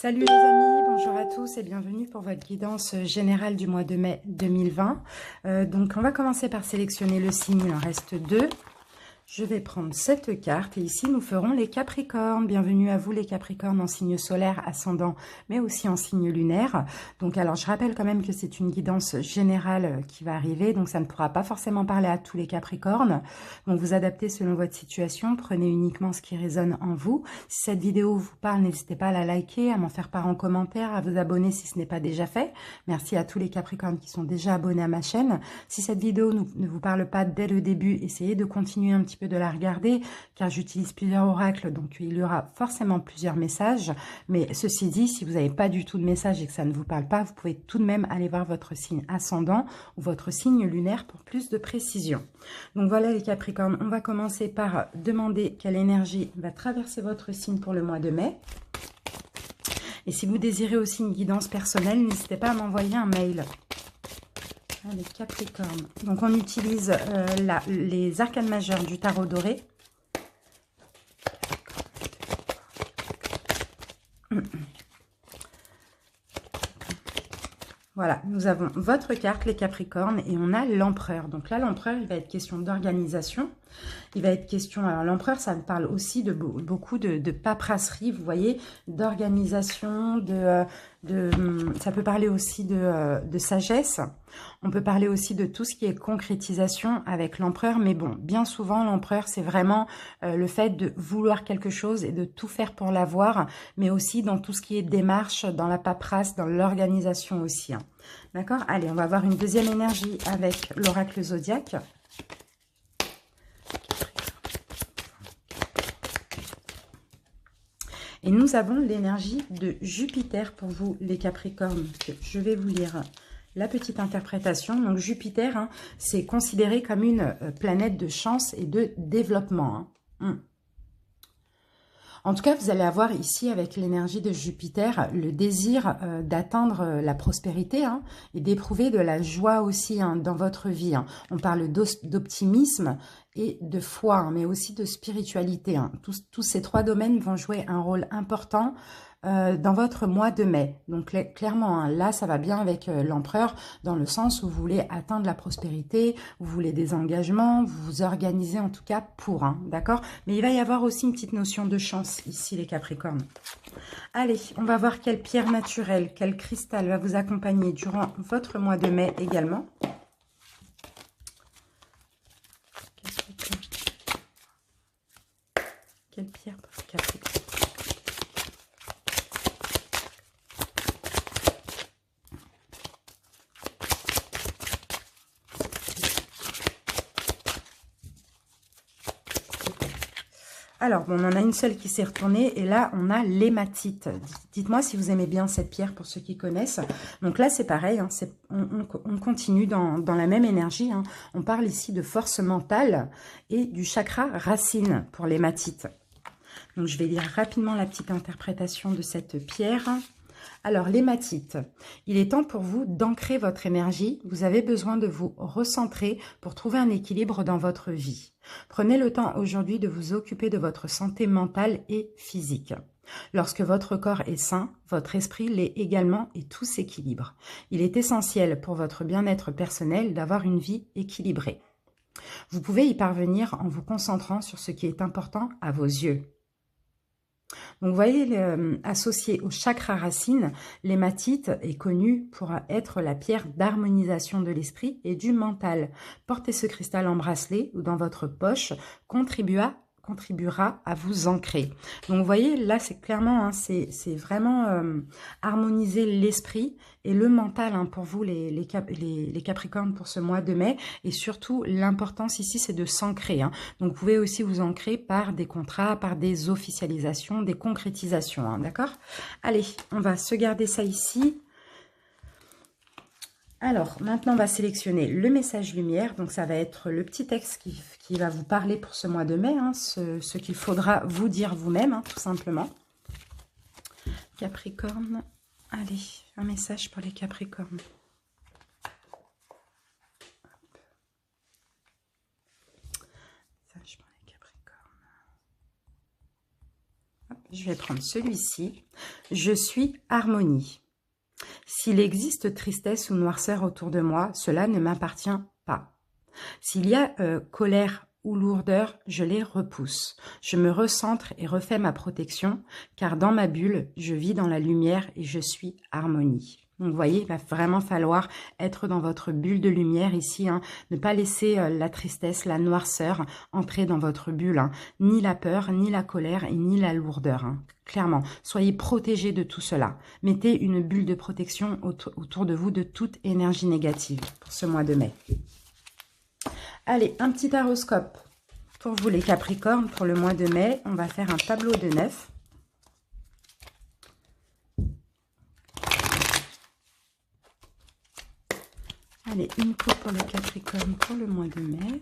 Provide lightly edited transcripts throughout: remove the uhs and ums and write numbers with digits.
Salut les amis, bonjour à tous et bienvenue pour votre guidance générale du mois de mai 2020. Donc on va commencer par sélectionner le signe, il en reste deux. Je vais prendre cette carte et ici nous ferons les Capricornes. Bienvenue à vous les Capricornes en signe solaire, ascendant, mais aussi en signe lunaire. Donc alors je rappelle quand même que c'est une guidance générale qui va arriver, donc ça ne pourra pas forcément parler à tous les Capricornes. Donc vous adaptez selon votre situation, prenez uniquement ce qui résonne en vous. Si cette vidéo vous parle, n'hésitez pas à la liker, à m'en faire part en commentaire, à vous abonner si ce n'est pas déjà fait. Merci à tous les Capricornes qui sont déjà abonnés à ma chaîne. Si cette vidéo ne vous parle pas dès le début, essayez de continuer un petit peu de la regarder car j'utilise plusieurs oracles, donc il y aura forcément plusieurs messages. Mais ceci dit, si vous n'avez pas du tout de message et que ça ne vous parle pas, vous pouvez tout de même aller voir votre signe ascendant ou votre signe lunaire pour plus de précision. Donc voilà les Capricornes, on va commencer par demander quelle énergie va traverser votre signe pour le mois de mai. Et si vous désirez aussi une guidance personnelle, n'hésitez pas à m'envoyer un mail. Les Capricornes. Donc on utilise les arcanes majeures du tarot doré. Voilà, nous avons votre carte, les Capricornes, et on a l'empereur. Donc là, l'empereur, il va être question d'organisation. Il va être question, alors l'empereur, ça me parle aussi de beaucoup de paperasserie, vous voyez, d'organisation, ça peut parler aussi de sagesse. On peut parler aussi de tout ce qui est concrétisation avec l'empereur, mais bon, bien souvent, l'empereur, c'est vraiment le fait de vouloir quelque chose et de tout faire pour l'avoir, mais aussi dans tout ce qui est démarche, dans la paperasse, dans l'organisation aussi. Hein. D'accord? Allez, on va voir une deuxième énergie avec l'oracle zodiaque. Et nous avons l'énergie de Jupiter pour vous, les Capricornes. Je vais vous lire la petite interprétation. Donc Jupiter, hein, c'est considéré comme une planète de chance et de développement. Hein. En tout cas, vous allez avoir ici, avec l'énergie de Jupiter, le désir d'atteindre la prospérité hein, et d'éprouver de la joie aussi hein, dans votre vie. Hein. On parle d'optimisme et de foi, hein, mais aussi de spiritualité. Hein. Tous ces trois domaines vont jouer un rôle important dans votre mois de mai. Donc clairement, hein, là, ça va bien avec l'empereur, dans le sens où vous voulez atteindre la prospérité, vous voulez des engagements, vous vous organisez en tout cas pour, hein, d'accord? Mais il va y avoir aussi une petite notion de chance ici, les Capricornes. Allez, on va voir quelle pierre naturelle, quel cristal va vous accompagner durant votre mois de mai également. Quelle pierre pour les Capricornes? Alors, bon, on en a une seule qui s'est retournée et là, on a l'hématite. Dites-moi si vous aimez bien cette pierre pour ceux qui connaissent. Donc là, c'est pareil, hein, on continue dans la même énergie. Hein. On parle ici de force mentale et du chakra racine pour l'hématite. Donc, je vais lire rapidement la petite interprétation de cette pierre. Alors, l'hématite, il est temps pour vous d'ancrer votre énergie. Vous avez besoin de vous recentrer pour trouver un équilibre dans votre vie. Prenez le temps aujourd'hui de vous occuper de votre santé mentale et physique. Lorsque votre corps est sain, votre esprit l'est également et tout s'équilibre. Il est essentiel pour votre bien-être personnel d'avoir une vie équilibrée. Vous pouvez y parvenir en vous concentrant sur ce qui est important à vos yeux. Donc, vous voyez, associé au chakra racine, l'hématite est connue pour être la pierre d'harmonisation de l'esprit et du mental. Portez ce cristal en bracelet ou dans votre poche contribuera à vous ancrer. Donc, vous voyez, là, c'est clairement, hein, c'est vraiment harmoniser l'esprit et le mental hein, pour vous, les Capricornes, pour ce mois de mai. Et surtout, l'importance ici, c'est de s'ancrer. Hein. Donc, vous pouvez aussi vous ancrer par des contrats, par des officialisations, des concrétisations. Hein, d'accord? Allez, on va se garder ça ici. Alors, maintenant, on va sélectionner le message lumière. Donc, ça va être le petit texte qui va vous parler pour ce mois de mai. Hein, ce qu'il faudra vous dire vous-même, hein, tout simplement. Capricorne. Allez, un message pour les Capricornes. Message pour les Capricornes. Hop, je je vais prendre celui-ci. Je suis harmonie. S'il existe tristesse ou noirceur autour de moi, cela ne m'appartient pas. S'il y a colère ou lourdeur, je les repousse. Je me recentre et refais ma protection, car dans ma bulle, je vis dans la lumière et je suis harmonie. Donc, vous voyez, il va vraiment falloir être dans votre bulle de lumière ici, hein. Ne pas laisser la tristesse, la noirceur entrer dans votre bulle, hein. Ni la peur, ni la colère et ni la lourdeur, hein. Clairement, soyez protégés de tout cela. Mettez une bulle de protection autour de vous de toute énergie négative pour ce mois de mai. Allez, un petit horoscope pour vous les Capricornes pour le mois de mai. On va faire un tableau de 9. Allez, une coupe pour le Capricorne pour le mois de mai.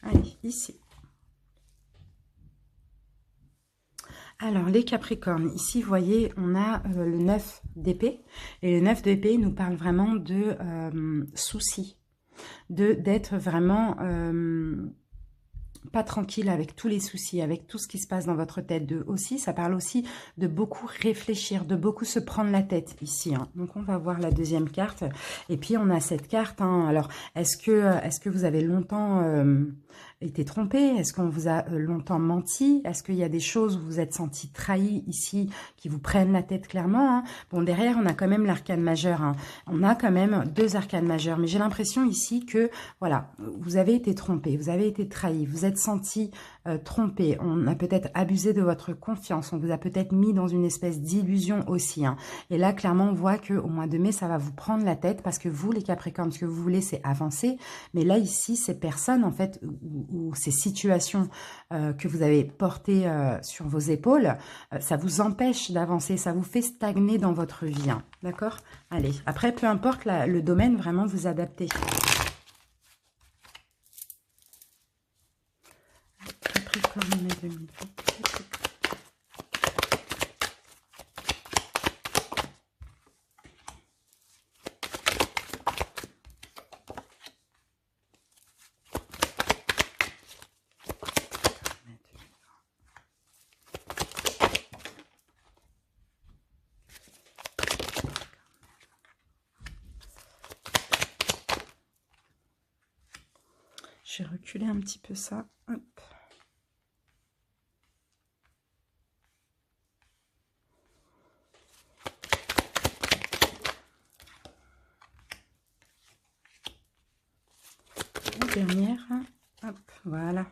Allez, ici. Alors, les Capricornes, ici, vous voyez, on a le 9 d'épée. Et le 9 d'épée nous parle vraiment de soucis. D'être vraiment pas tranquille avec tous les soucis, avec tout ce qui se passe dans votre tête. Aussi, ça parle aussi de beaucoup réfléchir, de beaucoup se prendre la tête ici, hein. Donc, on va voir la deuxième carte. Et puis, on a cette carte, hein. Alors, est-ce que vous avez longtemps été trompé? Est-ce qu'on vous a longtemps menti? Est-ce qu'il y a des choses où vous vous êtes senti trahi ici, qui vous prennent la tête clairement, hein? Bon, derrière, on a quand même l'arcane majeur, hein. On a quand même 2 arcanes majeurs. Mais j'ai l'impression ici que, voilà, vous avez été trompé, vous avez été trahi, vous êtes senti trompé. On a peut-être abusé de votre confiance. On vous a peut-être mis dans une espèce d'illusion aussi, hein. Et là, clairement, on voit qu'au mois de mai, ça va vous prendre la tête parce que vous, les Capricornes, ce que vous voulez, c'est avancer. Mais là, ici, ces personnes, en fait, ou ces situations que vous avez portées sur vos épaules, ça vous empêche d'avancer, ça vous fait stagner dans votre vie, hein. D'accord? Allez, après, peu importe le domaine, vraiment vous adaptez. Capricorne, mai 2020. Je vais reculer un petit peu ça. Hop. La dernière. Hop, voilà.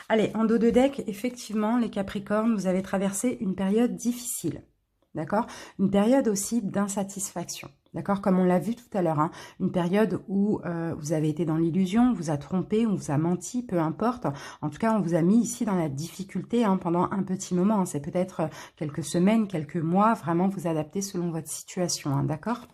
Allez, en dos de deck, effectivement, les Capricornes, vous avez traversé une période difficile. D'accord? Une période aussi d'insatisfaction. D'accord? Comme on l'a vu tout à l'heure, hein, une période où vous avez été dans l'illusion, on vous a trompé, on vous a menti, peu importe. En tout cas, on vous a mis ici dans la difficulté, hein, pendant un petit moment. C'est peut-être quelques semaines, quelques mois, vraiment vous adapter selon votre situation, hein, d'accord?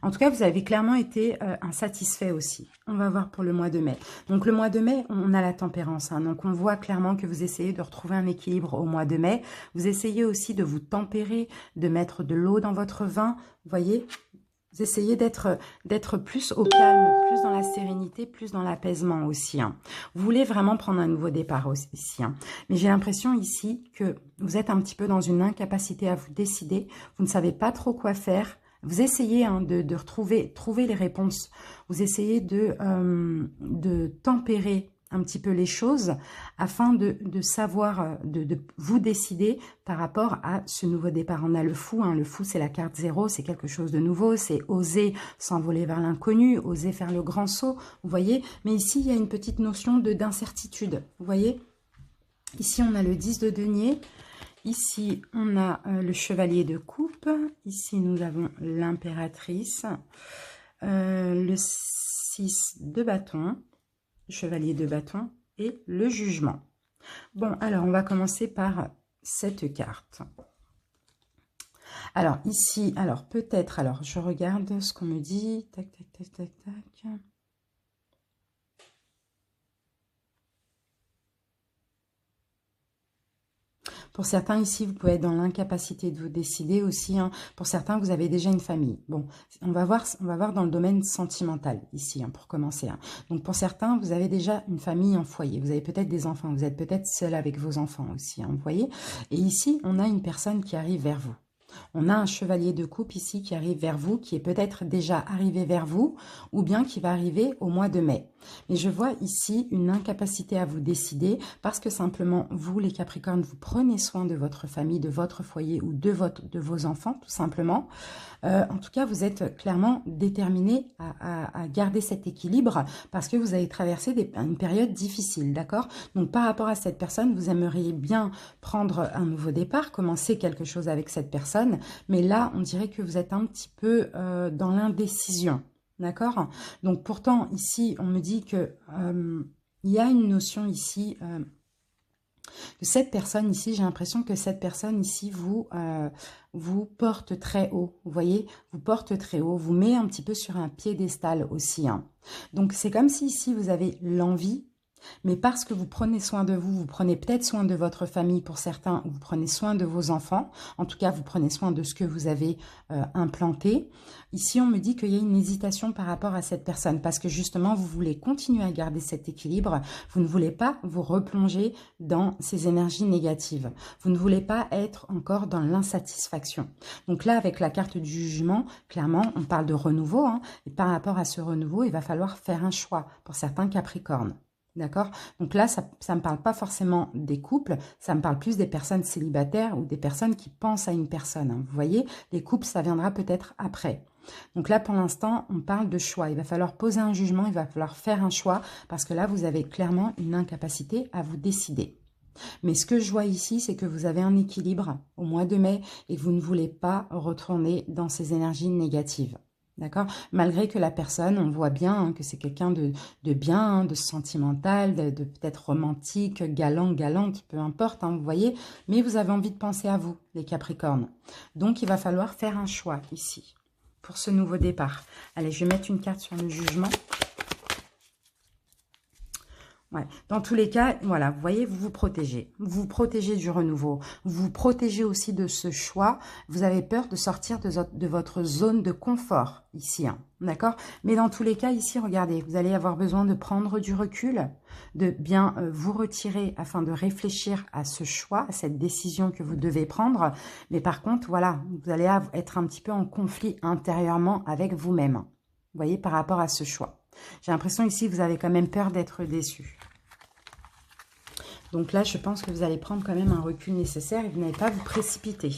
En tout cas, vous avez clairement été insatisfait aussi. On va voir pour le mois de mai. Donc, le mois de mai, on a la tempérance, hein. Donc, on voit clairement que vous essayez de retrouver un équilibre au mois de mai. Vous essayez aussi de vous tempérer, de mettre de l'eau dans votre vin. Vous voyez, vous essayez d'être plus au calme, plus dans la sérénité, plus dans l'apaisement aussi, hein. Vous voulez vraiment prendre un nouveau départ aussi ici, hein. Mais j'ai l'impression ici que vous êtes un petit peu dans une incapacité à vous décider. Vous ne savez pas trop quoi faire. Vous essayez, hein, de trouver les réponses. Vous essayez de tempérer un petit peu les choses afin de savoir, de vous décider par rapport à ce nouveau départ. On a le fou, hein. Le fou, c'est la carte 0, c'est quelque chose de nouveau, c'est oser s'envoler vers l'inconnu, oser faire le grand saut, vous voyez. Mais ici, il y a une petite notion d'incertitude, vous voyez. Ici, on a le 10 de denier. Ici, on a le chevalier de coupe. Ici, nous avons l'impératrice. Le 6 de bâton, chevalier de bâton et le jugement. Bon, alors, on va commencer par cette carte. Alors, ici, alors peut-être, alors je regarde ce qu'on me dit. Tac, tac, tac, tac, tac. Pour certains ici, vous pouvez être dans l'incapacité de vous décider aussi. Hein. Pour certains, vous avez déjà une famille. Bon, on va voir dans le domaine sentimental ici, hein, pour commencer. Hein. Donc pour certains, vous avez déjà une famille, un foyer. Vous avez peut-être des enfants. Vous êtes peut-être seul avec vos enfants aussi, hein, vous voyez. Et ici, on a une personne qui arrive vers vous. On a un chevalier de coupe ici qui arrive vers vous, qui est peut-être déjà arrivé vers vous, ou bien qui va arriver au mois de mai. Mais je vois ici une incapacité à vous décider, parce que simplement, vous les Capricornes, vous prenez soin de votre famille, de votre foyer ou de vos enfants, tout simplement. En tout cas, vous êtes clairement déterminé à garder cet équilibre, parce que vous avez traversé une période difficile, d'accord? Donc, par rapport à cette personne, vous aimeriez bien prendre un nouveau départ, commencer quelque chose avec cette personne, mais là, on dirait que vous êtes un petit peu dans l'indécision, d'accord? Donc, pourtant, ici, on me dit que il y a une notion ici que cette personne ici, j'ai l'impression que cette personne ici vous porte très haut, vous voyez, vous porte très haut, vous met un petit peu sur un piédestal aussi. Hein. Donc, c'est comme si ici, vous avez l'envie, mais parce que vous prenez soin de vous, vous prenez peut-être soin de votre famille pour certains, vous prenez soin de vos enfants, en tout cas vous prenez soin de ce que vous avez implanté. Ici on me dit qu'il y a une hésitation par rapport à cette personne, parce que justement vous voulez continuer à garder cet équilibre, vous ne voulez pas vous replonger dans ces énergies négatives, vous ne voulez pas être encore dans l'insatisfaction. Donc là avec la carte du jugement, clairement on parle de renouveau, hein, et par rapport à ce renouveau il va falloir faire un choix pour certains Capricornes. D'accord? Donc là, ça ne me parle pas forcément des couples, ça me parle plus des personnes célibataires ou des personnes qui pensent à une personne. Hein. Vous voyez, les couples, ça viendra peut-être après. Donc là, pour l'instant, on parle de choix. Il va falloir poser un jugement, il va falloir faire un choix, parce que là, vous avez clairement une incapacité à vous décider. Mais ce que je vois ici, c'est que vous avez un équilibre au mois de mai et que vous ne voulez pas retourner dans ces énergies négatives. D'accord? Malgré que la personne, on voit bien hein, que c'est quelqu'un de bien, hein, de sentimental, de peut-être romantique, galant, galante, peu importe, hein, vous voyez. Mais vous avez envie de penser à vous, les Capricornes. Donc, il va falloir faire un choix ici, pour ce nouveau départ. Allez, je vais mettre une carte sur le jugement. Ouais. Dans tous les cas, voilà, vous voyez, vous vous protégez. Vous vous protégez du renouveau. Vous vous protégez aussi de ce choix. Vous avez peur de sortir de votre zone de confort ici, hein, d'accord? Mais dans tous les cas, ici, regardez, vous allez avoir besoin de prendre du recul, de bien vous retirer afin de réfléchir à ce choix, à cette décision que vous devez prendre. Mais par contre, voilà, vous allez être un petit peu en conflit intérieurement avec vous-même. Vous voyez, par rapport à ce choix. J'ai l'impression ici que vous avez quand même peur d'être déçu. Donc là, je pense que vous allez prendre quand même un recul nécessaire et vous n'allez pas vous précipiter.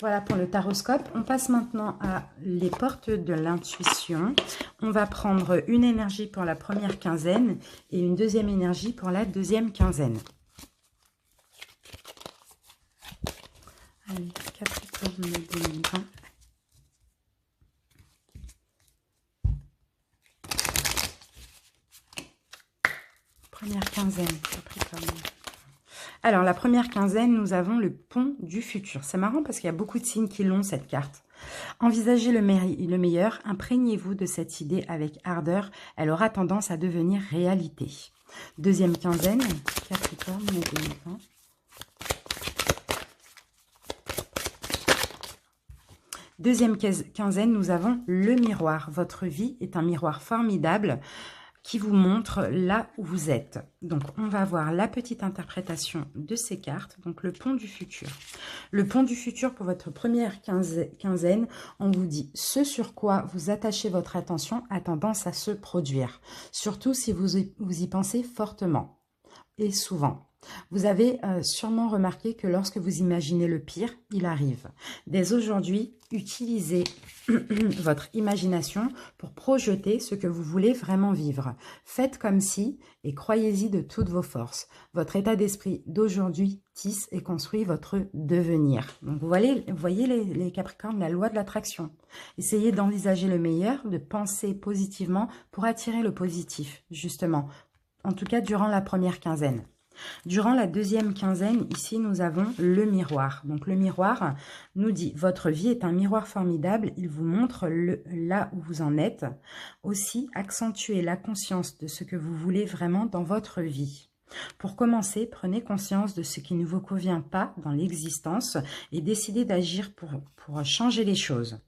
Voilà pour le taroscope. On passe maintenant à les portes de l'intuition. On va prendre une énergie pour la première quinzaine et une deuxième énergie pour la deuxième quinzaine. Allez, Capricorne 2020. Première quinzaine, Capricorne. Alors, la première quinzaine, nous avons le pont du futur. C'est marrant parce qu'il y a beaucoup de signes qui l'ont, cette carte. Envisagez le meilleur, imprégnez-vous de cette idée avec ardeur. Elle aura tendance à devenir réalité. Deuxième quinzaine, Capricorne 2020. Deuxième quinzaine, nous avons le miroir. Votre vie est un miroir formidable qui vous montre là où vous êtes. Donc, on va voir la petite interprétation de ces cartes. Donc, le pont du futur. Le pont du futur pour votre première quinzaine, on vous dit ce sur quoi vous attachez votre attention a tendance à se produire. Surtout si vous y pensez fortement et souvent. Vous avez sûrement remarqué que lorsque vous imaginez le pire, il arrive. Dès aujourd'hui, utilisez votre imagination pour projeter ce que vous voulez vraiment vivre. Faites comme si et croyez-y de toutes vos forces. Votre état d'esprit d'aujourd'hui tisse et construit votre devenir. Donc vous voyez les Capricornes, la loi de l'attraction. Essayez d'envisager le meilleur, de penser positivement pour attirer le positif, justement. En tout cas, durant la première quinzaine. Durant la deuxième quinzaine, ici, nous avons le miroir. Donc, le miroir nous dit, votre vie est un miroir formidable. Il vous montre là où vous en êtes. Aussi, accentuez la conscience de ce que vous voulez vraiment dans votre vie. Pour commencer, prenez conscience de ce qui ne vous convient pas dans l'existence et décidez d'agir pour changer les choses.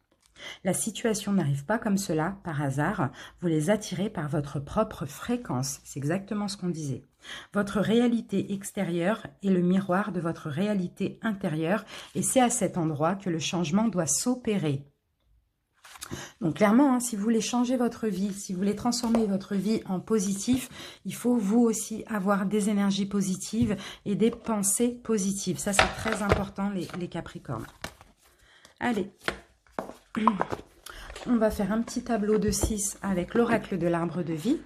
La situation n'arrive pas comme cela, par hasard, vous les attirez par votre propre fréquence. C'est exactement ce qu'on disait. Votre réalité extérieure est le miroir de votre réalité intérieure et c'est à cet endroit que le changement doit s'opérer. Donc clairement, hein, si vous voulez changer votre vie, si vous voulez transformer votre vie en positif, il faut vous aussi avoir des énergies positives et des pensées positives. Ça, c'est très important, les Capricornes. Allez, on va faire un petit tableau de 6 avec l'oracle de l'arbre de vie.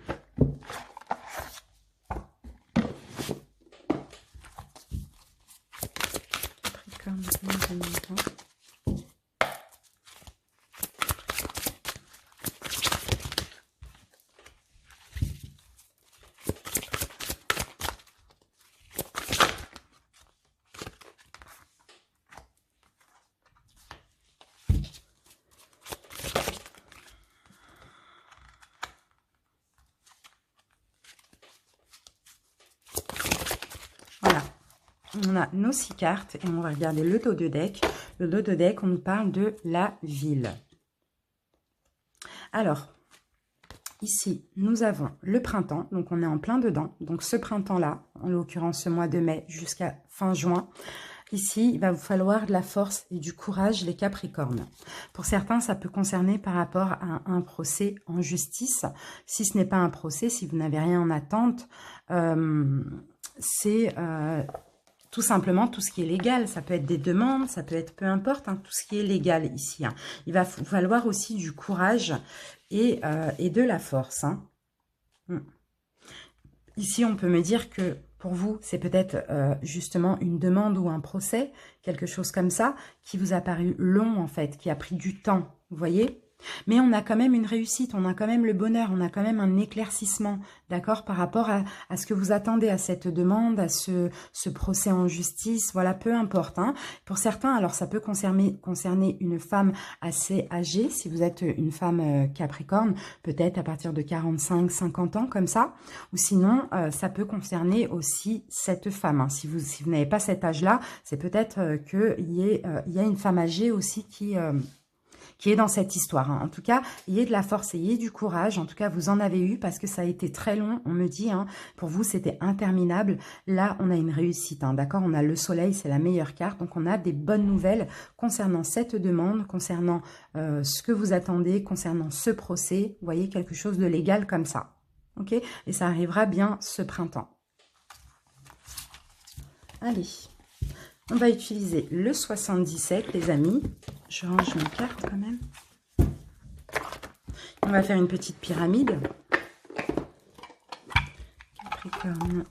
Capricorne, voilà, on a nos 6 cartes et on va regarder le dos de deck. Le dos de deck, on nous parle de la ville. Alors, ici, nous avons le printemps, donc on est en plein dedans. Donc ce printemps-là, en l'occurrence ce mois de mai jusqu'à fin juin, ici, il va vous falloir de la force et du courage, les Capricornes. Pour certains, ça peut concerner par rapport à un procès en justice. Si ce n'est pas un procès, si vous n'avez rien en attente, c'est tout simplement tout ce qui est légal. Ça peut être des demandes, ça peut être peu importe, hein, tout ce qui est légal ici. Hein. Il va vous falloir aussi du courage et de la force. Hein. Ici, on peut me dire que pour vous, c'est peut-être justement une demande ou un procès, quelque chose comme ça, qui vous a paru long en fait, qui a pris du temps, vous voyez ? Mais on a quand même une réussite, on a quand même le bonheur, on a quand même un éclaircissement, d'accord, par rapport à ce que vous attendez, à cette demande, à ce procès en justice, voilà, peu importe. Hein. Pour certains, alors ça peut concerner une femme assez âgée, si vous êtes une femme Capricorne, peut-être à partir de 45-50 ans, comme ça, ou sinon, ça peut concerner aussi cette femme. Hein. Si vous n'avez pas cet âge-là, c'est peut-être qu'il y a une femme âgée aussi qui est dans cette histoire. Hein. En tout cas, ayez de la force, ayez du courage. En tout cas, vous en avez eu parce que ça a été très long. On me dit, hein, pour vous, c'était interminable. Là, on a une réussite. Hein, d'accord, on a le soleil, c'est la meilleure carte. Donc, on a des bonnes nouvelles concernant cette demande, concernant ce que vous attendez, concernant ce procès. Vous voyez, quelque chose de légal comme ça. Ok, et ça arrivera bien ce printemps. Allez. On va utiliser le 77, les amis. Je range mes cartes quand même. On va faire une petite pyramide. Capricorne.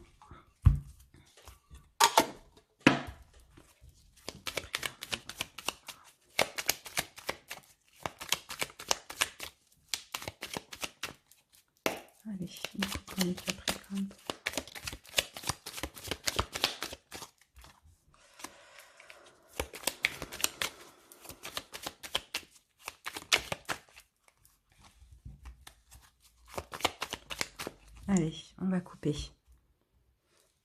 Allez, on les Capricornes. Allez, on va couper.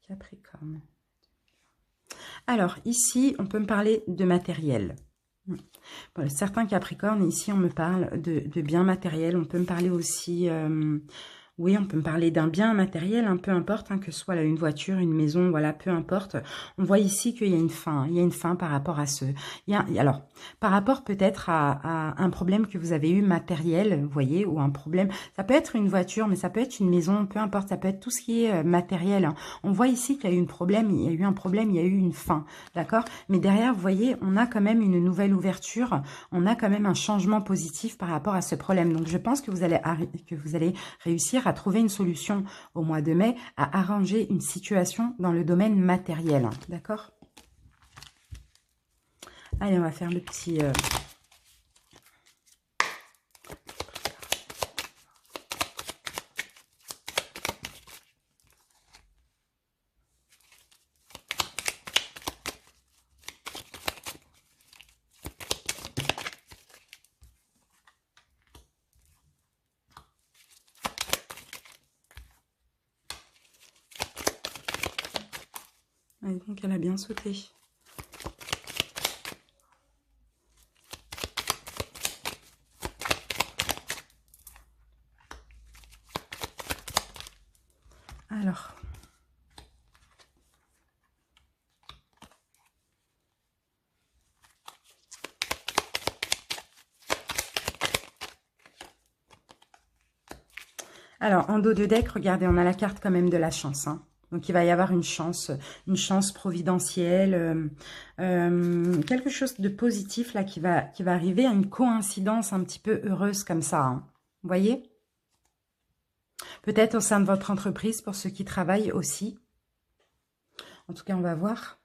Capricorne. Alors, ici, on peut me parler de matériel. Pour certains Capricornes, ici, on me parle de biens matériels. On peut me parler aussi... oui, on peut me parler d'un bien matériel, hein, peu importe, hein, que ce soit là, une voiture, une maison, voilà, peu importe. On voit ici qu'il y a une fin, il y a une fin par rapport à ce... alors, par rapport peut-être à un problème que vous avez eu matériel, vous voyez, ou un problème... Ça peut être une voiture, mais ça peut être une maison, peu importe, ça peut être tout ce qui est matériel. Hein. On voit ici qu'il y a eu un problème, il y a eu une fin, d'accord? Mais derrière, vous voyez, on a quand même une nouvelle ouverture, on a quand même un changement positif par rapport à ce problème. Donc, je pense que vous allez réussir à trouver une solution au mois de mai, à arranger une situation dans le domaine matériel. D'accord? Allez, on va faire le petit... Et donc, elle a bien sauté. Alors. Alors, en dos de deck, regardez, on a la carte quand même de la chance, hein. Donc, il va y avoir une chance providentielle, quelque chose de positif là qui va arriver, une coïncidence un petit peu heureuse comme ça, hein. Vous voyez? Peut-être au sein de votre entreprise pour ceux qui travaillent aussi. En tout cas, on va voir.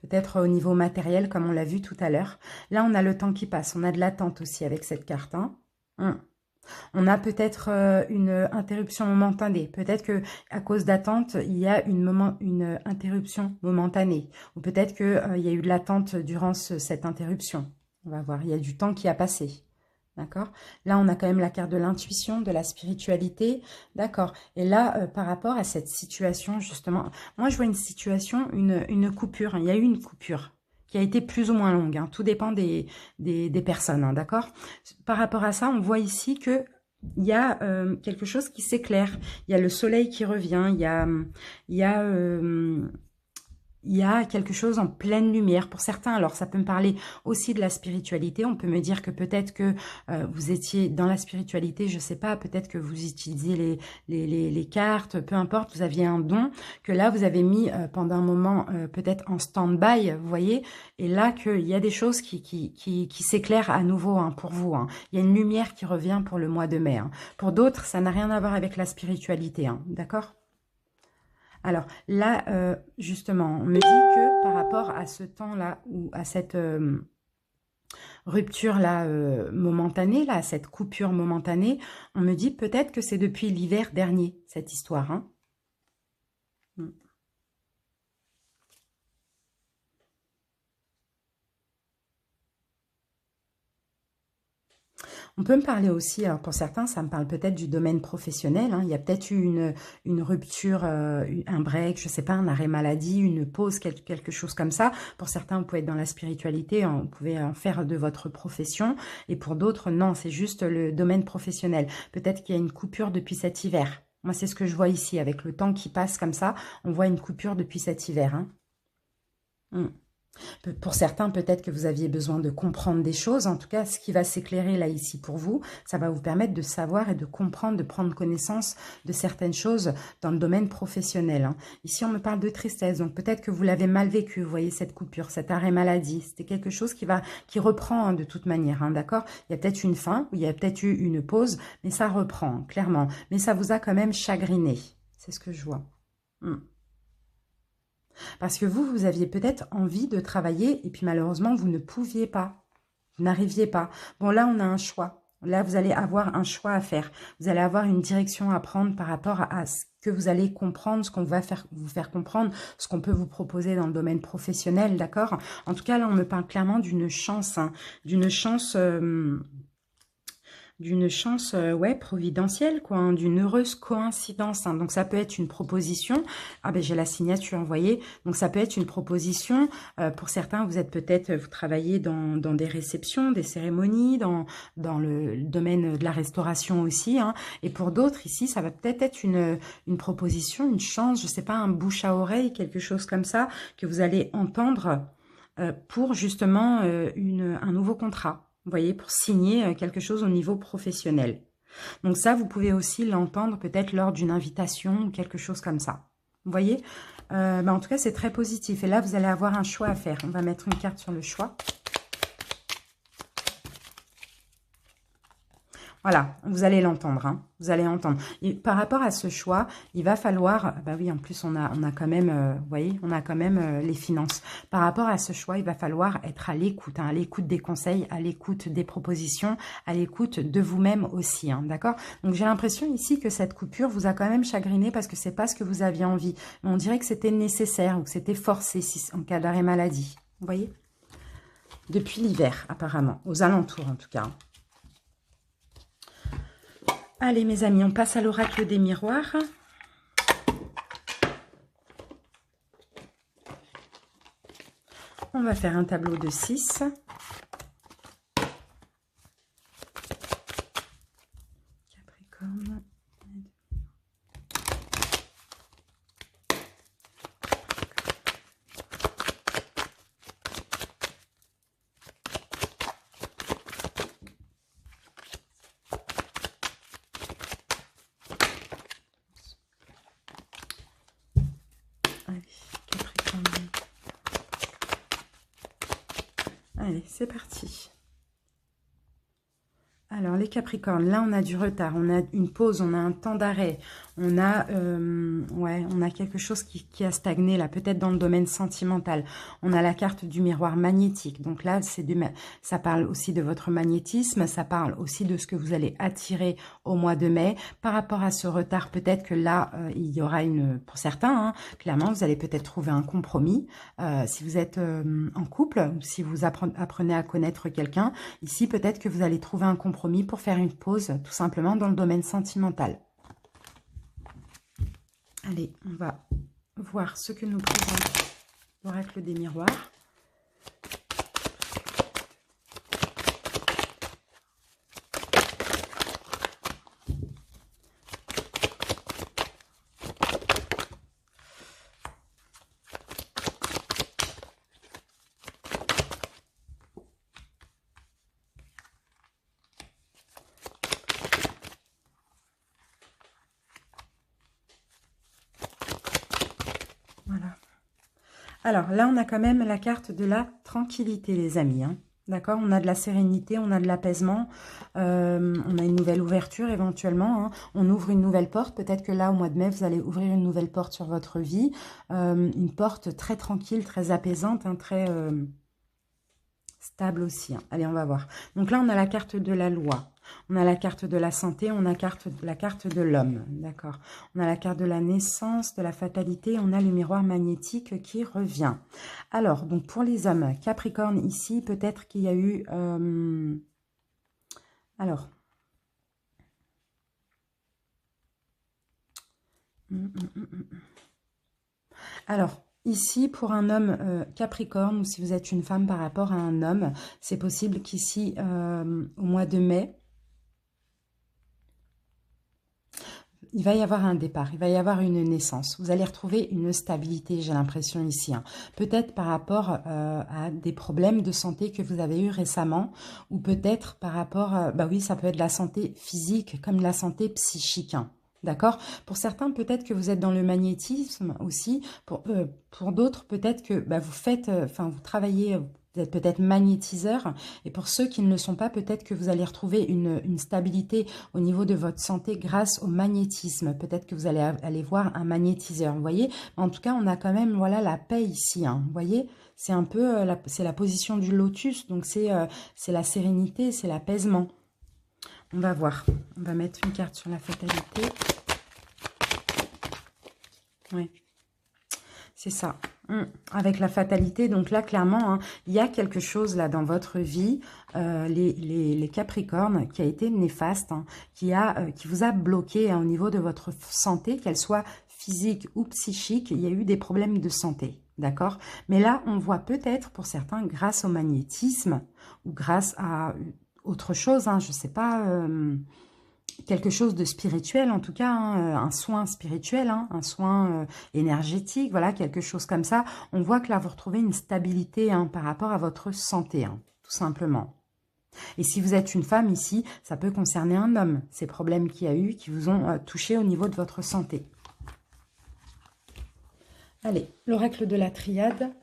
Peut-être au niveau matériel, comme on l'a vu tout à l'heure. Là, on a le temps qui passe. On a de l'attente aussi avec cette carte, hein. On a peut-être une interruption momentanée. Peut-être que à cause d'attente, il y a une interruption momentanée. Ou peut-être qu'il y a eu de l'attente durant cette interruption. On va voir, il y a du temps qui a passé. D'accord? Là, on a quand même la carte de l'intuition, de la spiritualité. D'accord. Et là, par rapport à cette situation, justement, moi, je vois une situation, une coupure. Il y a eu une coupure qui a été plus ou moins longue, hein. Tout dépend des personnes, hein, d'accord? Par rapport à ça, on voit ici que il y a quelque chose qui s'éclaire. Il y a le soleil qui revient, il y a il y a quelque chose en pleine lumière. Pour certains, alors ça peut me parler aussi de la spiritualité. On peut me dire que peut-être que vous étiez dans la spiritualité, je ne sais pas, peut-être que vous utilisiez les cartes, peu importe, vous aviez un don, que là vous avez mis pendant un moment peut-être en stand-by, vous voyez, et là qu'il y a des choses qui s'éclairent à nouveau, hein, pour vous, hein. Il y a une lumière qui revient pour le mois de mai, hein. Pour d'autres, ça n'a rien à voir avec la spiritualité, hein, d'accord ? Alors là, justement, on me dit que par rapport à ce temps-là, ou à cette rupture-là momentanée, là, à cette coupure momentanée, on me dit peut-être que c'est depuis l'hiver dernier, cette histoire, hein. On peut me parler aussi, alors pour certains, ça me parle peut-être du domaine professionnel, hein. Il y a peut-être eu une rupture, un break, je ne sais pas, un arrêt maladie, une pause, quelque chose comme ça. Pour certains, vous pouvez être dans la spiritualité, hein, vous pouvez en faire de votre profession. Et pour d'autres, non, c'est juste le domaine professionnel. Peut-être qu'il y a une coupure depuis cet hiver. Moi, c'est ce que je vois ici, avec le temps qui passe comme ça, on voit une coupure depuis cet hiver, hein. Pour certains, peut-être que vous aviez besoin de comprendre des choses. En tout cas, ce qui va s'éclairer là, ici, pour vous, ça va vous permettre de savoir et de comprendre, de prendre connaissance de certaines choses dans le domaine professionnel, hein. Ici, on me parle de tristesse. Donc, peut-être que vous l'avez mal vécu, vous voyez, cette coupure, cet arrêt maladie. C'était quelque chose qui reprend, hein, de toute manière, hein, d'accord? Il y a peut-être une fin, ou il y a peut-être eu une pause, mais ça reprend, clairement. Mais ça vous a quand même chagriné. C'est ce que je vois. Parce que vous aviez peut-être envie de travailler et puis malheureusement, vous ne pouviez pas. Vous n'arriviez pas. Bon, là, on a un choix. Là, vous allez avoir un choix à faire. Vous allez avoir une direction à prendre par rapport à ce que vous allez comprendre, ce qu'on va vous faire comprendre, ce qu'on peut vous proposer dans le domaine professionnel, d'accord? En tout cas, là, on me parle clairement d'une chance, hein, d'une chance... ouais, providentielle, quoi, hein, d'une heureuse coïncidence, hein. Donc, ça peut être une proposition. Ah, ben, j'ai la signature, vous voyez. Donc, ça peut être une proposition. Pour certains, vous travaillez dans des réceptions, des cérémonies, dans le domaine de la restauration aussi, hein. Et pour d'autres, ici, ça va peut-être être une proposition, une chance, je sais pas, un bouche à oreille, quelque chose comme ça, que vous allez entendre pour justement un nouveau contrat. Vous voyez, pour signer quelque chose au niveau professionnel. Donc ça, vous pouvez aussi l'entendre peut-être lors d'une invitation ou quelque chose comme ça. Vous voyez, en tout cas, c'est très positif. Et là, vous allez avoir un choix à faire. On va mettre une carte sur le choix. Voilà, vous allez l'entendre, hein, vous allez entendre. Et par rapport à ce choix, il va falloir, bah oui, en plus on a quand même, vous voyez, on a quand même les finances. Par rapport à ce choix, il va falloir être à l'écoute, hein, à l'écoute des conseils, à l'écoute des propositions, à l'écoute de vous-même aussi, hein, d'accord? Donc j'ai l'impression ici que cette coupure vous a quand même chagriné parce que c'est pas ce que vous aviez envie. Mais on dirait que c'était nécessaire ou que c'était forcé en cas d'arrêt maladie, vous voyez? Depuis l'hiver, apparemment, aux alentours en tout cas. Allez, mes amis, on passe à l'oracle des miroirs. On va faire un tableau de 6. Capricorne. Allez, Capricorne. Allez, c'est parti. Alors, les Capricornes, là, on a du retard, on a une pause, on a un temps d'arrêt, on a, ouais, on a quelque chose qui a stagné, là, peut-être dans le domaine sentimental. On a la carte du miroir magnétique. Donc là, ça parle aussi de votre magnétisme, ça parle aussi de ce que vous allez attirer au mois de mai. Par rapport à ce retard, peut-être que là, il y aura pour certains, hein, clairement, vous allez peut-être trouver un compromis. Si vous êtes en couple, ou si vous apprenez à connaître quelqu'un, ici, peut-être que vous allez trouver un compromis pour faire une pause, tout simplement, dans le domaine sentimental. Allez, on va voir ce que nous présente l'oracle des miroirs. Voilà. Alors là, on a quand même la carte de la tranquillité, les amis. Hein. D'accord? On a de la sérénité, on a de l'apaisement, on a une nouvelle ouverture éventuellement. Hein. On ouvre une nouvelle porte. Peut-être que là, au mois de mai, vous allez ouvrir une nouvelle porte sur votre vie. Une porte très tranquille, très apaisante, hein, très stable aussi. Hein. Allez, on va voir. Donc là, on a la carte de la loi. On a la carte de la santé, on a la carte de l'homme, d'accord. On a la carte de la naissance, de la fatalité, on a le miroir magnétique qui revient. Alors, donc pour les hommes, Capricorne ici, peut-être qu'il y a eu... Alors... Alors, ici, pour un homme Capricorne, ou si vous êtes une femme par rapport à un homme, c'est possible qu'ici, au mois de mai, il va y avoir un départ, il va y avoir une naissance. Vous allez retrouver une stabilité, j'ai l'impression ici. Hein. Peut-être par rapport à des problèmes de santé que vous avez eu récemment, ou peut-être par rapport, bah oui, ça peut être la santé physique comme la santé psychique. Hein. D'accord? Pour certains, peut-être que vous êtes dans le magnétisme aussi. Pour d'autres, peut-être que bah, vous travaillez... Vous êtes peut-être magnétiseur. Et pour ceux qui ne le sont pas, peut-être que vous allez retrouver une stabilité au niveau de votre santé grâce au magnétisme. Peut-être que vous allez aller voir un magnétiseur. Vous voyez? En tout cas, on a quand même voilà, la paix ici. Hein, vous voyez? C'est un peu c'est la position du lotus. Donc, c'est la sérénité, c'est l'apaisement. On va voir. On va mettre une carte sur la fatalité. Oui. C'est ça. Avec la fatalité, donc là, clairement, hein, il y a quelque chose là dans votre vie, les Capricornes, qui a été néfaste, hein, qui vous a bloqué hein, au niveau de votre santé, qu'elle soit physique ou psychique. Il y a eu des problèmes de santé, d'accord? Mais là, on voit peut-être, pour certains, grâce au magnétisme, ou grâce à autre chose, hein, je ne sais pas... quelque chose de spirituel en tout cas, hein, un soin spirituel, hein, un soin énergétique, voilà, quelque chose comme ça. On voit que là, vous retrouvez une stabilité hein, par rapport à votre santé, hein, tout simplement. Et si vous êtes une femme ici, ça peut concerner un homme, ces problèmes qu'il y a eu, qui vous ont touché au niveau de votre santé. Allez, l'oracle de la triade.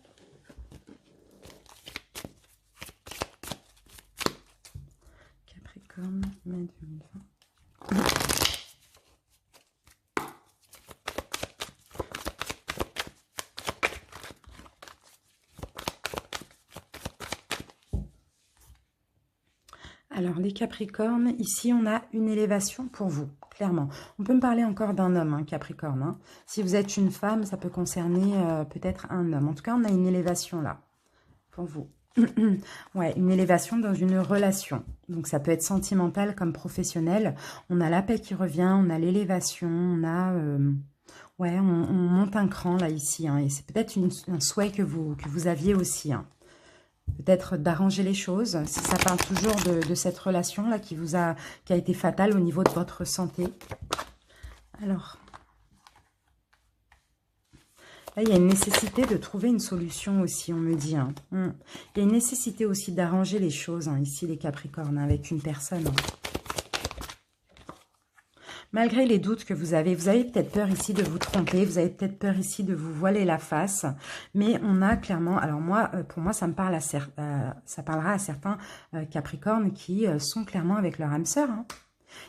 Capricorne, mai 2020. Alors, les Capricornes, ici, on a une élévation pour vous, clairement. On peut me parler encore d'un homme, hein, Capricorne. Hein. Si vous êtes une femme, ça peut concerner peut-être un homme. En tout cas, on a une élévation là, pour vous. Ouais, une élévation dans une relation. Donc, ça peut être sentimental comme professionnel. On a la paix qui revient, on a l'élévation, on a... ouais, on monte un cran là, ici. Hein, et c'est peut-être un souhait que vous aviez aussi. Hein. peut-être d'arranger les choses, si ça parle toujours de cette relation-là qui a été fatale au niveau de votre santé. Alors, là, il y a une nécessité de trouver une solution aussi, on me dit. Hein. Il y a une nécessité aussi d'arranger les choses, hein, ici, les Capricornes, avec une personne. Hein. Malgré les doutes que vous avez peut-être peur ici de vous tromper, vous avez peut-être peur ici de vous voiler la face, mais on a clairement, alors moi, pour moi, ça me parle ça parlera à certains Capricornes qui sont clairement avec leur âme sœur. Hein.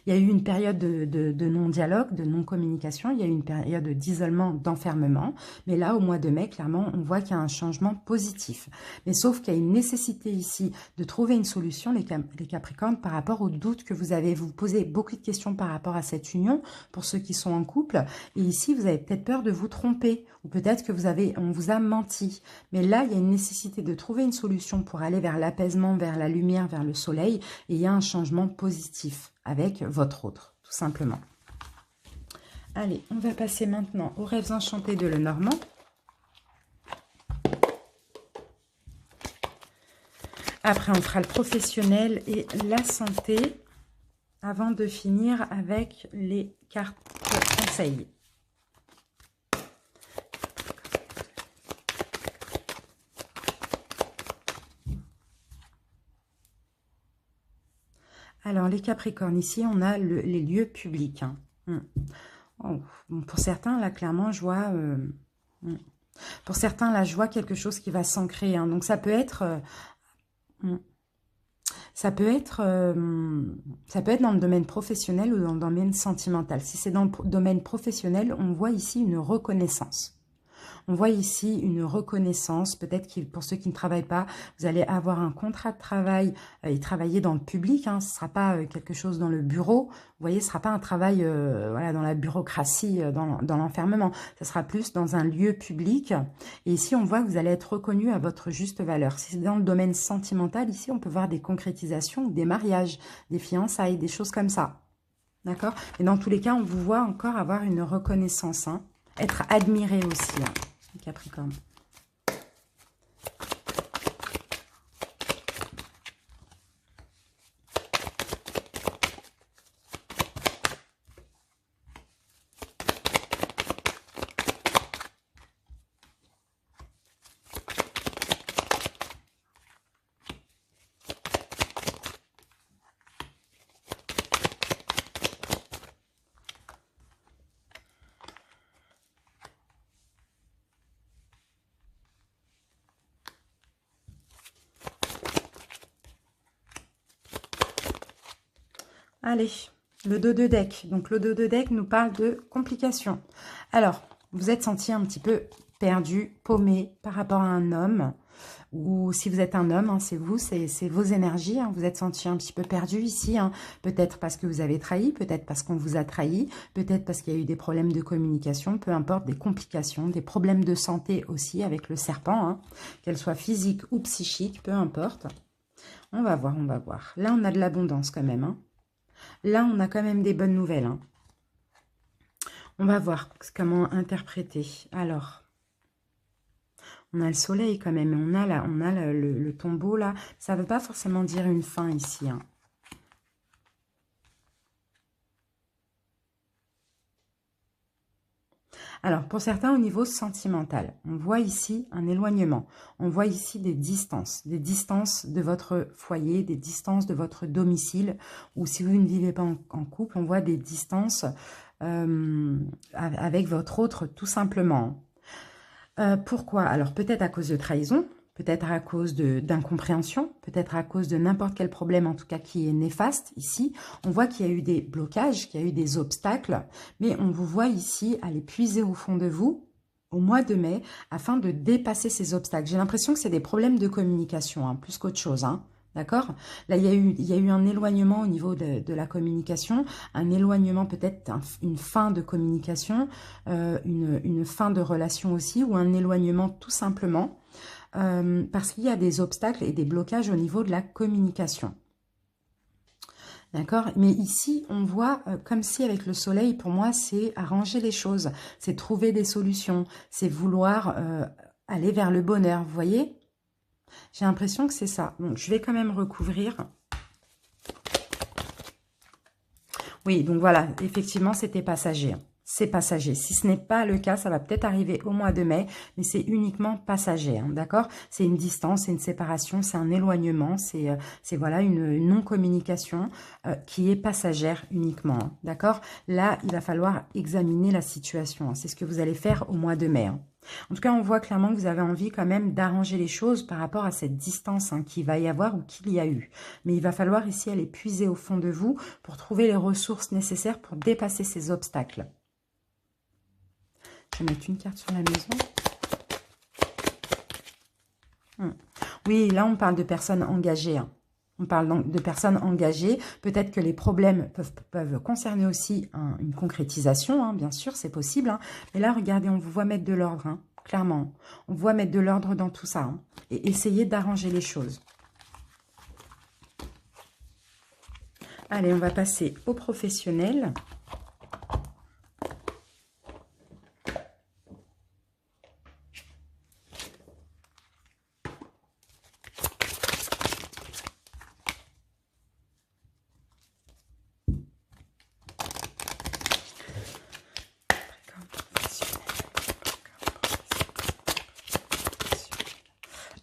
Il y a eu une période de non-dialogue, de non-communication, il y a eu une période d'isolement, d'enfermement, mais là, au mois de mai, clairement, on voit qu'il y a un changement positif. Mais sauf qu'il y a une nécessité ici de trouver une solution, les Capricornes, par rapport aux doutes que vous avez. Vous posez beaucoup de questions par rapport à cette union, pour ceux qui sont en couple, et ici, vous avez peut-être peur de vous tromper, ou peut-être que on vous a menti. Mais là, il y a une nécessité de trouver une solution pour aller vers l'apaisement, vers la lumière, vers le soleil, et il y a un changement positif avec votre autre, tout simplement. Allez, on va passer maintenant aux rêves enchantés de Lenormand. Après, on fera le professionnel et la santé, avant de finir avec les cartes conseils. Alors, les Capricornes, ici, on a les lieux publics. Hein. Oh, bon, pour certains, là, clairement, je vois... pour certains, là, je vois quelque chose qui va s'ancrer. Hein. Donc, ça peut être... ça peut être dans le domaine professionnel ou dans le domaine sentimental. Si c'est dans le domaine professionnel, on voit ici une reconnaissance. On voit ici une reconnaissance, peut-être que pour ceux qui ne travaillent pas, vous allez avoir un contrat de travail et travailler dans le public. Hein, ce ne sera pas quelque chose dans le bureau. Vous voyez, ce ne sera pas un travail voilà, dans la bureaucratie, dans l'enfermement. Ce sera plus dans un lieu public. Et ici, on voit que vous allez être reconnu à votre juste valeur. Si c'est dans le domaine sentimental, ici, on peut voir des concrétisations, des mariages, des fiançailles, des choses comme ça. D'accord? Et dans tous les cas, on vous voit encore avoir une reconnaissance. Hein, être admiré aussi. Hein. Capricorne. Allez, le dos de deck. Donc, le dos de deck nous parle de complications. Alors, vous êtes senti un petit peu perdu, paumé par rapport à un homme. Ou si vous êtes un homme, hein, c'est vous, c'est vos énergies. Hein, vous êtes senti un petit peu perdu ici. Hein, peut-être parce que vous avez trahi, peut-être parce qu'on vous a trahi, peut-être parce qu'il y a eu des problèmes de communication, peu importe, des complications, des problèmes de santé aussi avec le serpent, hein, qu'elles soient physiques ou psychiques, peu importe. On va voir, on va voir. Là, on a de l'abondance quand même, hein. Là, on a quand même des bonnes nouvelles. Hein. On va voir comment interpréter. Alors, on a le soleil quand même. On a le tombeau là. Ça ne veut pas forcément dire une fin ici. Hein. Alors, pour certains, au niveau sentimental, on voit ici un éloignement. On voit ici des distances de votre foyer, des distances de votre domicile. Ou si vous ne vivez pas en couple, on voit des distances avec votre autre, tout simplement. Pourquoi? Alors, peut-être à cause de trahison, peut-être à cause d'incompréhension, peut-être à cause de n'importe quel problème, en tout cas qui est néfaste ici. On voit qu'il y a eu des blocages, qu'il y a eu des obstacles, mais on vous voit ici aller puiser au fond de vous au mois de mai afin de dépasser ces obstacles. J'ai l'impression que c'est des problèmes de communication, hein, plus qu'autre chose, hein. D'accord? Là, il y a eu un éloignement au niveau de la communication, un éloignement peut-être, une fin de communication, une fin de relation aussi, ou un éloignement tout simplement, parce qu'il y a des obstacles et des blocages au niveau de la communication. D'accord? Mais ici, on voit comme si avec le soleil, pour moi, c'est arranger les choses, c'est trouver des solutions, c'est vouloir aller vers le bonheur, vous voyez? J'ai l'impression que c'est ça. Donc, je vais quand même recouvrir. Oui, donc voilà, effectivement, c'était passager. C'est passager. Si ce n'est pas le cas, ça va peut-être arriver au mois de mai, mais c'est uniquement passager, hein, d'accord? C'est une distance, c'est une séparation, c'est un éloignement, c'est voilà une non-communication qui est passagère uniquement, hein, d'accord? Là, il va falloir examiner la situation. Hein, c'est ce que vous allez faire au mois de mai. Hein. En tout cas, on voit clairement que vous avez envie quand même d'arranger les choses par rapport à cette distance hein, qu'il va y avoir ou qu'il y a eu. Mais il va falloir ici aller puiser au fond de vous pour trouver les ressources nécessaires pour dépasser ces obstacles. Je vais mettre une carte sur la maison. Oui, là, on parle de personnes engagées. Hein. On parle donc de personnes engagées. Peut-être que les problèmes peuvent concerner aussi une concrétisation, hein, bien sûr, c'est possible. Hein. Mais là, regardez, on vous voit mettre de l'ordre, hein, clairement. On voit mettre de l'ordre dans tout ça. Hein, et essayer d'arranger les choses. Allez, on va passer aux professionnels.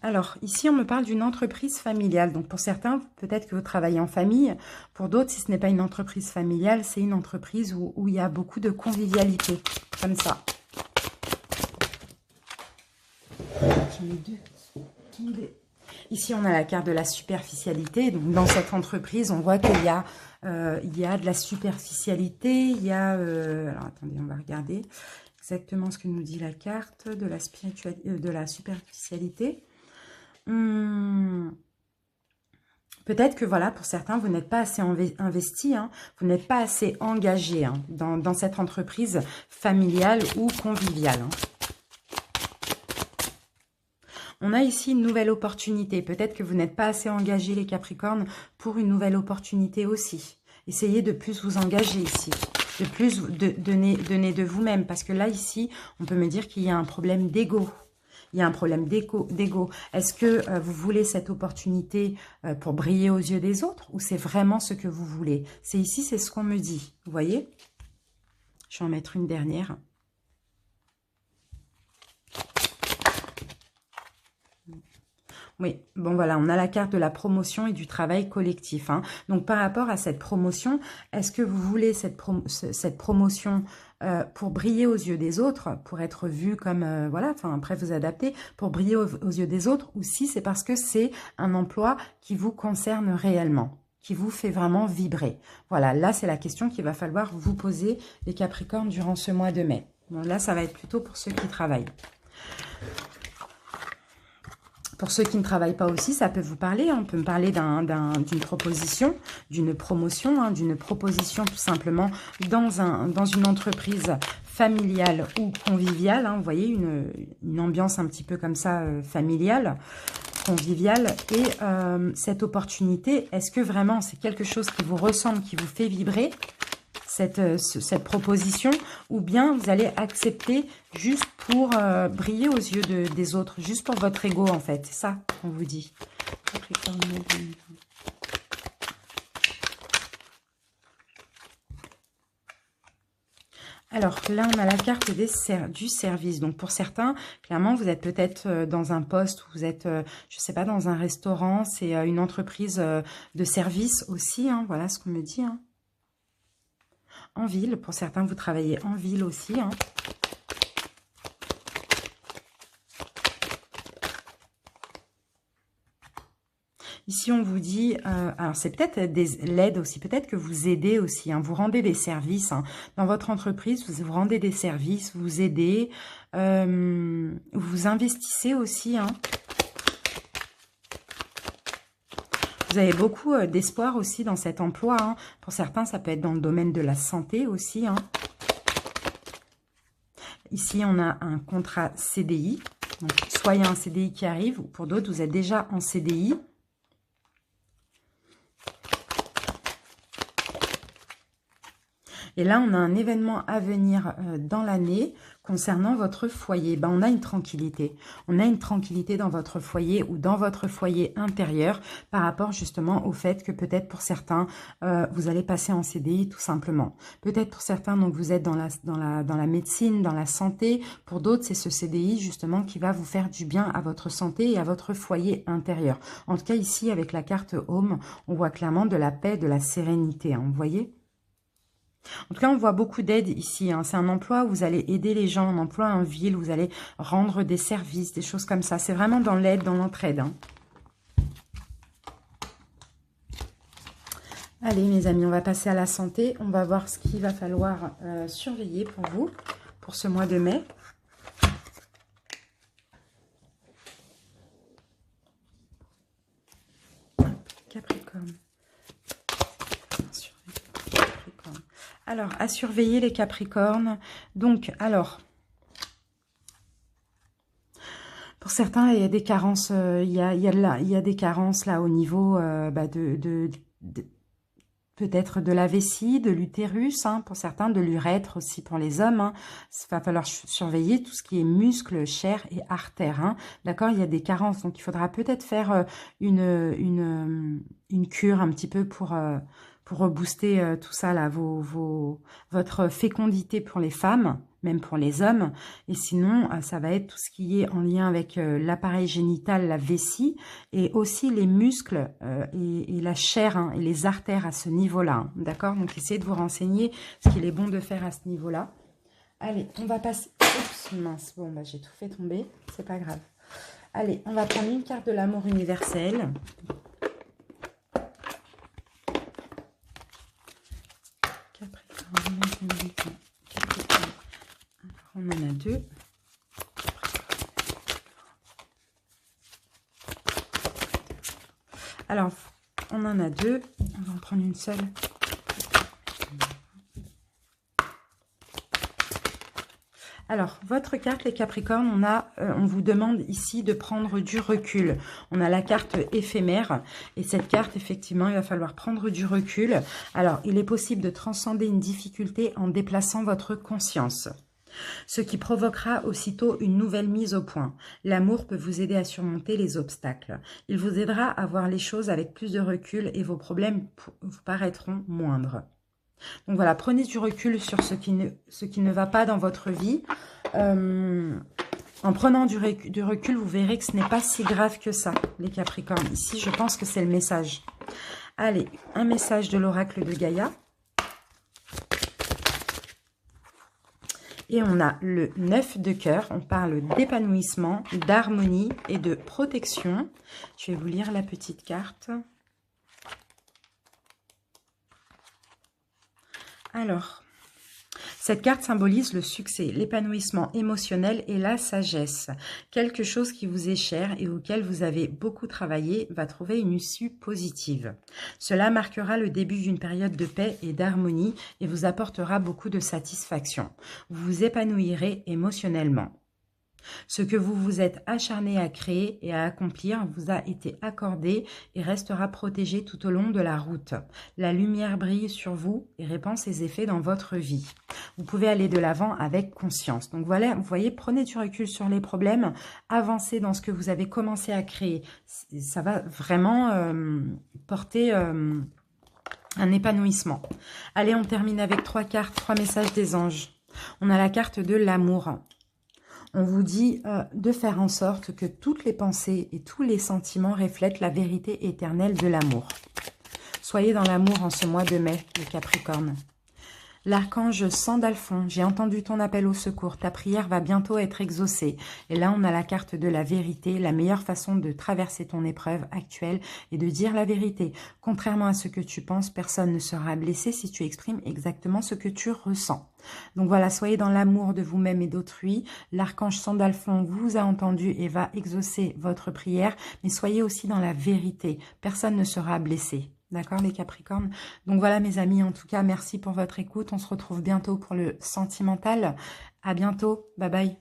Alors, ici, on me parle d'une entreprise familiale. Donc, pour certains, peut-être que vous travaillez en famille. Pour d'autres, si ce n'est pas une entreprise familiale, c'est une entreprise où il y a beaucoup de convivialité. Comme ça. Ici, on a la carte de la superficialité. Donc, dans cette entreprise, on voit qu'il y a, de la superficialité. Il y a... alors, attendez, on va regarder exactement ce que nous dit la carte de la, de la superficialité. Peut-être que voilà, pour certains, vous n'êtes pas assez investi, hein, vous n'êtes pas assez engagé hein, dans cette entreprise familiale ou conviviale. Hein. On a ici une nouvelle opportunité. Peut-être que vous n'êtes pas assez engagé, les Capricornes, pour une nouvelle opportunité aussi. Essayez de plus vous engager ici, de plus donner de vous-même. Parce que là, ici, on peut me dire qu'il y a un problème d'ego. Il y a un problème d'ego. Est-ce que vous voulez cette opportunité pour briller aux yeux des autres ou c'est vraiment ce que vous voulez? C'est ici, c'est ce qu'on me dit. Vous voyez? Je vais en mettre une dernière. Oui, bon voilà, on a la carte de la promotion et du travail collectif. Hein. Donc par rapport à cette promotion, est-ce que vous voulez cette promotion pour briller aux yeux des autres, pour être vu comme, voilà, enfin après vous adapter, pour briller aux yeux des autres, ou si c'est parce que c'est un emploi qui vous concerne réellement, qui vous fait vraiment vibrer. Voilà, là c'est la question qu'il va falloir vous poser, les Capricornes, durant ce mois de mai. Bon, là ça va être plutôt pour ceux qui travaillent. Pour ceux qui ne travaillent pas aussi, ça peut vous parler. On peut me parler d'une proposition, d'une promotion, hein, d'une proposition tout simplement dans une entreprise familiale ou conviviale. Hein, vous voyez, une ambiance un petit peu comme ça, familiale, conviviale. Et cette opportunité, est-ce que vraiment c'est quelque chose qui vous ressemble, qui vous fait vibrer cette proposition, ou bien vous allez accepter juste pour briller aux yeux des autres, juste pour votre ego en fait, c'est ça qu'on vous dit. Alors là, on a la carte du service. Donc pour certains, clairement, vous êtes peut-être dans un poste, vous êtes, je sais pas, dans un restaurant, c'est une entreprise de service aussi, hein, voilà ce qu'on me dit, hein. En ville, pour certains, vous travaillez en ville aussi. Hein. Ici, on vous dit, alors c'est peut-être l'aide aussi, peut-être que vous aidez aussi, hein, vous rendez des services. Hein. Dans votre entreprise, vous rendez des services, vous aidez, vous investissez aussi. Hein. Vous avez beaucoup d'espoir aussi dans cet emploi. Hein. Pour certains, ça peut être dans le domaine de la santé aussi. Hein. Ici, on a un contrat CDI. Donc, soit il y a un CDI qui arrive, ou pour d'autres, vous êtes déjà en CDI. Et là, on a un événement à venir dans l'année concernant votre foyer. Ben, on a une tranquillité. On a une tranquillité dans votre foyer ou dans votre foyer intérieur par rapport justement au fait que peut-être pour certains, vous allez passer en CDI tout simplement. Peut-être pour certains, donc vous êtes dans la médecine, dans la santé. Pour d'autres, c'est ce CDI justement qui va vous faire du bien à votre santé et à votre foyer intérieur. En tout cas, ici, avec la carte Home, on voit clairement de la paix, de la sérénité. Hein, vous voyez ? En tout cas, on voit beaucoup d'aide ici. Hein. C'est un emploi où vous allez aider les gens, un emploi en ville, où vous allez rendre des services, des choses comme ça. C'est vraiment dans l'aide, dans l'entraide. Hein. Allez, mes amis, on va passer à la santé. On va voir ce qu'il va falloir surveiller pour vous, pour ce mois de mai. Capricorne. Alors, à surveiller les Capricornes. Donc, alors, pour certains, il y a des carences, il y a des carences là au niveau peut-être de la vessie, de l'utérus, hein, pour certains, de l'urètre aussi pour les hommes. Hein. Il va falloir surveiller tout ce qui est muscles, chair et artères. Hein. D'accord, il y a des carences, donc il faudra peut-être faire une cure un petit peu pour rebooster tout ça, là, votre fécondité pour les femmes, même pour les hommes. Et sinon, ça va être tout ce qui est en lien avec l'appareil génital, la vessie, et aussi les muscles et la chair hein, et les artères à ce niveau-là. Hein, d'accord? Donc, essayez de vous renseigner ce qu'il est bon de faire à ce niveau-là. Allez, on va passer... Oups, mince, bon, bah, j'ai tout fait tomber, c'est pas grave. Allez, on va prendre une carte de l'amour universel. On en a deux. Alors, on en a deux. On va en prendre une seule. Alors, votre carte, les Capricornes, on vous demande ici de prendre du recul. On a la carte éphémère et cette carte, effectivement, il va falloir prendre du recul. Alors, il est possible de transcender une difficulté en déplaçant votre conscience, ce qui provoquera aussitôt une nouvelle mise au point. L'amour peut vous aider à surmonter les obstacles. Il vous aidera à voir les choses avec plus de recul et vos problèmes vous paraîtront moindres. Donc voilà, prenez du recul sur ce qui ne va pas dans votre vie. En prenant du recul, vous verrez que ce n'est pas si grave que ça, les Capricornes. Ici, je pense que c'est le message. Allez, un message de l'oracle de Gaïa. Et on a le 9 de cœur. On parle d'épanouissement, d'harmonie et de protection. Je vais vous lire la petite carte. Alors, cette carte symbolise le succès, l'épanouissement émotionnel et la sagesse. Quelque chose qui vous est cher et auquel vous avez beaucoup travaillé va trouver une issue positive. Cela marquera le début d'une période de paix et d'harmonie et vous apportera beaucoup de satisfaction. Vous vous épanouirez émotionnellement. Ce que vous vous êtes acharné à créer et à accomplir vous a été accordé et restera protégé tout au long de la route. La lumière brille sur vous et répand ses effets dans votre vie. Vous pouvez aller de l'avant avec conscience. Donc voilà, vous voyez, prenez du recul sur les problèmes, avancez dans ce que vous avez commencé à créer. Ça va vraiment porter un épanouissement. Allez, on termine avec 3 cartes, 3 messages des anges. On a la carte de l'amour. On vous dit de faire en sorte que toutes les pensées et tous les sentiments reflètent la vérité éternelle de l'amour. Soyez dans l'amour en ce mois de mai, les Capricornes. L'archange Sandalphon, j'ai entendu ton appel au secours, ta prière va bientôt être exaucée. Et là, on a la carte de la vérité. La meilleure façon de traverser ton épreuve actuelle est de dire la vérité. Contrairement à ce que tu penses, personne ne sera blessé si tu exprimes exactement ce que tu ressens. Donc voilà, soyez dans l'amour de vous-même et d'autrui. L'archange Sandalphon vous a entendu et va exaucer votre prière, mais soyez aussi dans la vérité. Personne ne sera blessé. D'accord, les Capricornes? Donc voilà, mes amis, en tout cas, merci pour votre écoute. On se retrouve bientôt pour le sentimental. À bientôt. Bye bye.